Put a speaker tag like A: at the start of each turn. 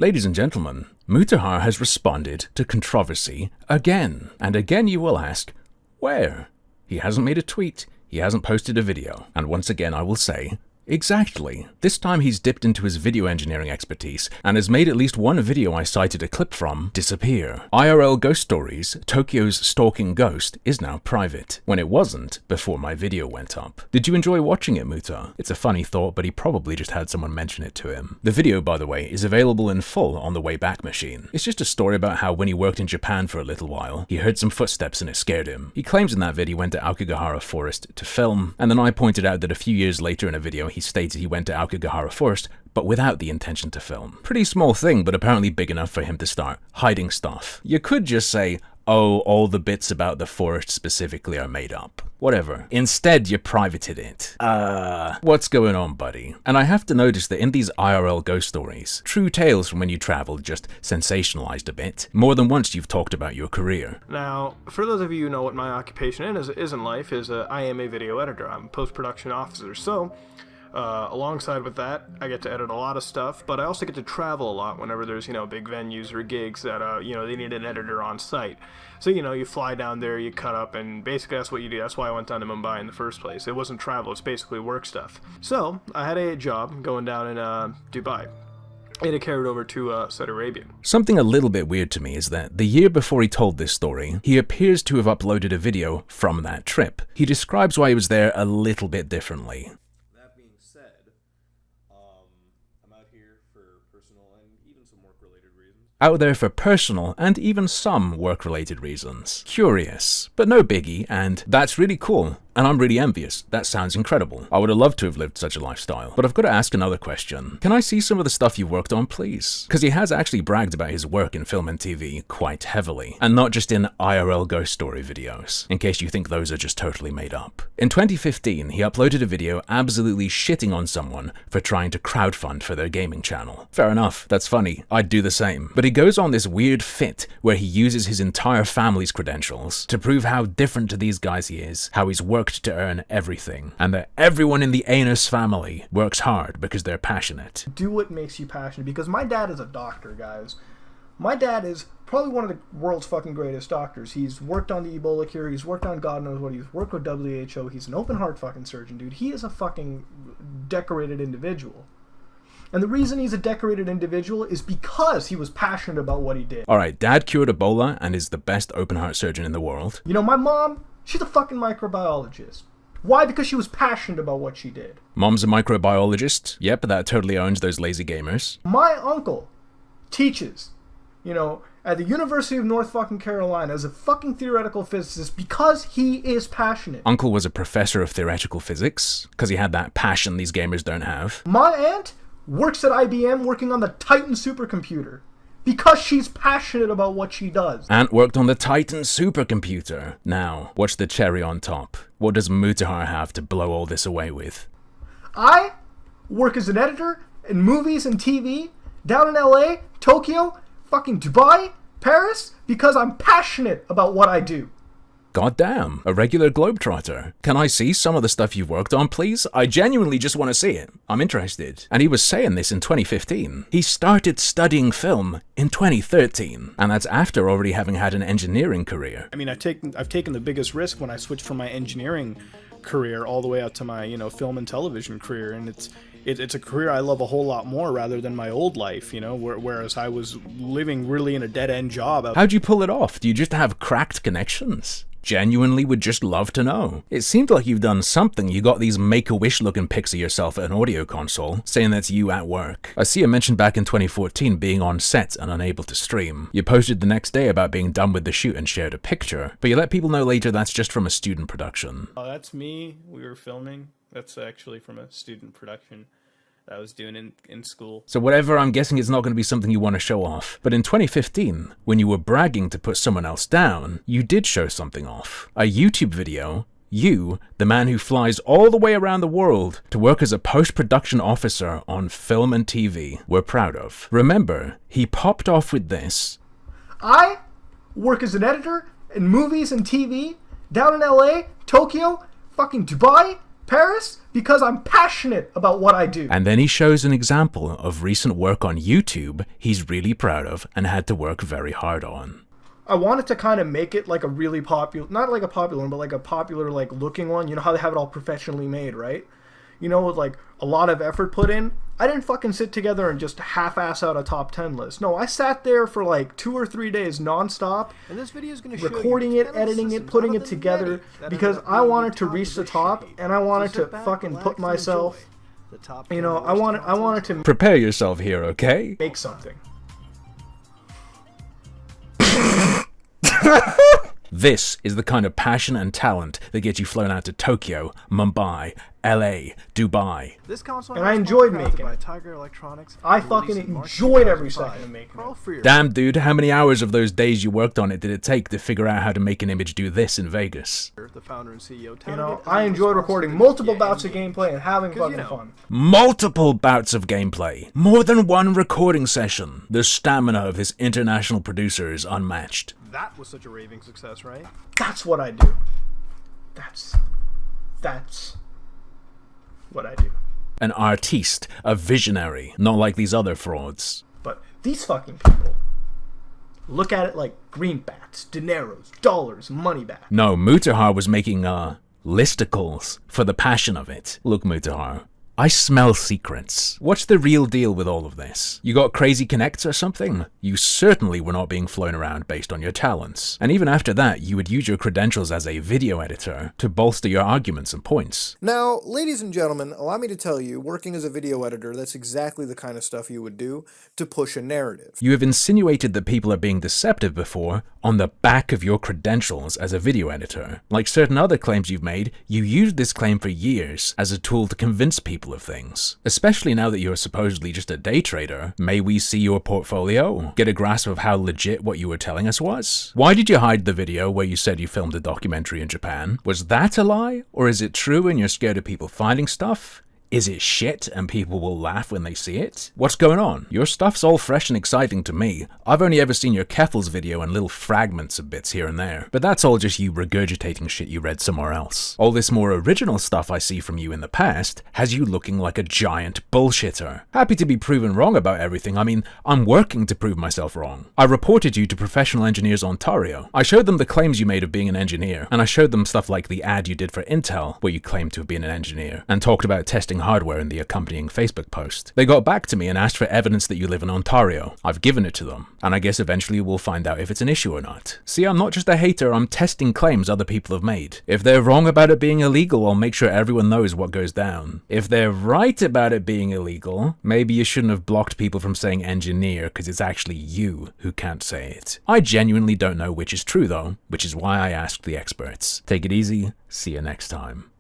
A: Ladies and gentlemen, Mutahar has responded to controversy again. And again you will ask, where? He hasn't made a tweet, he hasn't posted a video. And once again I will say, exactly. This time he's dipped into his video engineering expertise and has made at least one video I cited a clip from disappear. IRL Ghost Stories, Tokyo's stalking ghost, is now private, when it wasn't before my video went up. Did you enjoy watching it, Muta? It's a funny thought, but he probably just had someone mention it to him. The video, by the way, is available in full on the Wayback Machine. It's just a story about how when he worked in Japan for a little while, he heard some footsteps and it scared him. He claims in that video he went to Aokigahara Forest to film, and then I pointed out that a few years later in a video he stated he went to Aokigahara Forest, but without the intention to film. Pretty small thing, but apparently big enough for him to start hiding stuff. You could just say, oh, all the bits about the forest specifically are made up. Whatever. Instead, you privated it. What's going on, buddy? And I have to notice that in these IRL ghost stories, true tales from when you traveled just sensationalized a bit. More than once you've talked about your career.
B: Now, for those of you who know what my occupation is in life, I am a video editor. I'm a post-production officer, so alongside with that, I get to edit a lot of stuff, but I also get to travel a lot whenever there's, big venues or gigs that, they need an editor on site. So, you fly down there, you cut up, and basically that's what you do. That's why I went down to Mumbai in the first place. It wasn't travel, it's basically work stuff. So, I had a job going down in Dubai. And it carried over to Saudi Arabia.
A: Something a little bit weird to me is that the year before he told this story, he appears to have uploaded a video from that trip. He describes why he was there a little bit differently. Out there for personal and even some work-related reasons. Curious, but no biggie, and that's really cool. And I'm really envious. That sounds incredible. I would have loved to have lived such a lifestyle. But I've got to ask another question. Can I see some of the stuff you've worked on, please? Because he has actually bragged about his work in film and TV quite heavily, and not just in IRL ghost story videos, in case you think those are just totally made up. In 2015, he uploaded a video absolutely shitting on someone for trying to crowdfund for their gaming channel. Fair enough, that's funny. I'd do the same. But he goes on this weird fit where he uses his entire family's credentials to prove how different to these guys he is, how he's worked to earn everything, and that everyone in the Anus family works hard because they're passionate.
B: Do what makes you passionate, because my dad is a doctor, guys. My dad is probably one of the world's fucking greatest doctors. He's worked on the Ebola cure, he's worked on God knows what, he's worked with WHO, he's an open heart fucking surgeon, dude. He is a fucking decorated individual. And the reason he's a decorated individual is because he was passionate about what he did.
A: Alright, Dad cured Ebola and is the best open heart surgeon in the world.
B: My mom, she's a fucking microbiologist. Why? Because she was passionate about what she did.
A: Mom's a microbiologist. Yep, that totally owns those lazy gamers.
B: My uncle teaches, at the University of North fucking Carolina as a fucking theoretical physicist because he is passionate.
A: Uncle was a professor of theoretical physics because he had that passion these gamers don't have.
B: My aunt works at IBM working on the Titan supercomputer because she's passionate about what she does.
A: Aunt worked on the Titan supercomputer. Now, what's the cherry on top? What does Mutahar have to blow all this away with?
B: I work as an editor in movies and TV down in LA, Tokyo, fucking Dubai, Paris, because I'm passionate about what I do.
A: Goddamn, a regular globetrotter. Can I see some of the stuff you've worked on, please? I genuinely just want to see it. I'm interested. And he was saying this in 2015. He started studying film in 2013, and that's after already having had an engineering career.
C: I mean, I've taken the biggest risk when I switched from my engineering career all the way out to my, film and television career, and it's a career I love a whole lot more rather than my old life, whereas I was living really in a dead-end job.
A: How'd you pull it off? Do you just have cracked connections? Genuinely would just love to know. It seemed like you've done something. You got these Make-A-Wish looking pics of yourself at an audio console, saying that's you at work. I see you mentioned back in 2014 being on set and unable to stream. You posted the next day about being done with the shoot and shared a picture, but you let people know later that's just from a student production.
C: Oh, that's me. We were filming. That's actually from a student production I was doing in school.
A: So whatever, I'm guessing it's not going to be something you want to show off. But in 2015, when you were bragging to put someone else down, you did show something off. A YouTube video, you, the man who flies all the way around the world to work as a post-production officer on film and TV, were proud of. Remember, he popped off with this.
B: I work as an editor in movies and TV down in LA, Tokyo, fucking Dubai, Paris? Because I'm passionate about what I do.
A: And then he shows an example of recent work on YouTube he's really proud of and had to work very hard on.
B: I wanted to kind of make it like a really popular, not like a popular one, but like a popular like looking one. You know how they have it all professionally made, right? You know, with like a lot of effort put in. I didn't fucking sit together and just half-ass out a top 10 list. No, I sat there for like 2 or 3 days nonstop,
D: And this video is going to
B: recording it, editing it, putting it together, because I wanted to reach the top, and I wanted to fucking put myself, you know, I wanted to
A: Prepare yourself here, okay?
B: make something.
A: This is the kind of passion and talent that gets you flown out to Tokyo, Mumbai, LA, Dubai.
D: This console
B: And I enjoyed making
D: by
B: it.
D: Tiger Electronics.
B: I fucking enjoyed every second of making it.
A: Damn, dude, how many hours of those days you worked on it did it take to figure out how to make an image do this in Vegas?
D: The founder and CEO.
B: You know, I enjoyed recording multiple bouts of gameplay and having fucking fun.
A: Multiple bouts of gameplay. More than one recording session. The stamina of this international producer is unmatched.
D: That was such a raving success, right?
B: That's what I do. That's what I do.
A: An artiste, a visionary, not like these other frauds.
B: But these fucking people look at it like greenbacks, dineros, dollars, money back.
A: No, Mutahar was making, listicles for the passion of it. Look, Mutahar, I smell secrets. What's the real deal with all of this? You got crazy connects or something? You certainly were not being flown around based on your talents. And even after that, you would use your credentials as a video editor to bolster your arguments and points.
E: Now, ladies and gentlemen, allow me to tell you, working as a video editor, that's exactly the kind of stuff you would do to push a narrative.
A: You have insinuated that people are being deceptive before on the back of your credentials as a video editor. Like certain other claims you've made, you used this claim for years as a tool to convince people of things. Especially now that you're supposedly just a day trader. May we see your portfolio? Get a grasp of how legit what you were telling us was? Why did you hide the video where you said you filmed a documentary in Japan? Was that a lie? Or is it true and you're scared of people finding stuff? Is it shit and people will laugh when they see it? What's going on? Your stuff's all fresh and exciting to me. I've only ever seen your Keffels video and little fragments of bits here and there. But that's all just you regurgitating shit you read somewhere else. All this more original stuff I see from you in the past has you looking like a giant bullshitter. Happy to be proven wrong about everything. I mean, I'm working to prove myself wrong. I reported you to Professional Engineers Ontario. I showed them the claims you made of being an engineer, and I showed them stuff like the ad you did for Intel, where you claimed to have been an engineer, and talked about testing hardware in the accompanying Facebook post. They got back to me and asked for evidence that you live in Ontario. I've given it to them, and I guess eventually we'll find out if it's an issue or not. See, I'm not just a hater, I'm testing claims other people have made. If they're wrong about it being illegal, I'll make sure everyone knows what goes down. If they're right about it being illegal, maybe you shouldn't have blocked people from saying engineer because it's actually you who can't say it. I genuinely don't know which is true though, which is why I asked the experts. Take it easy, see you next time.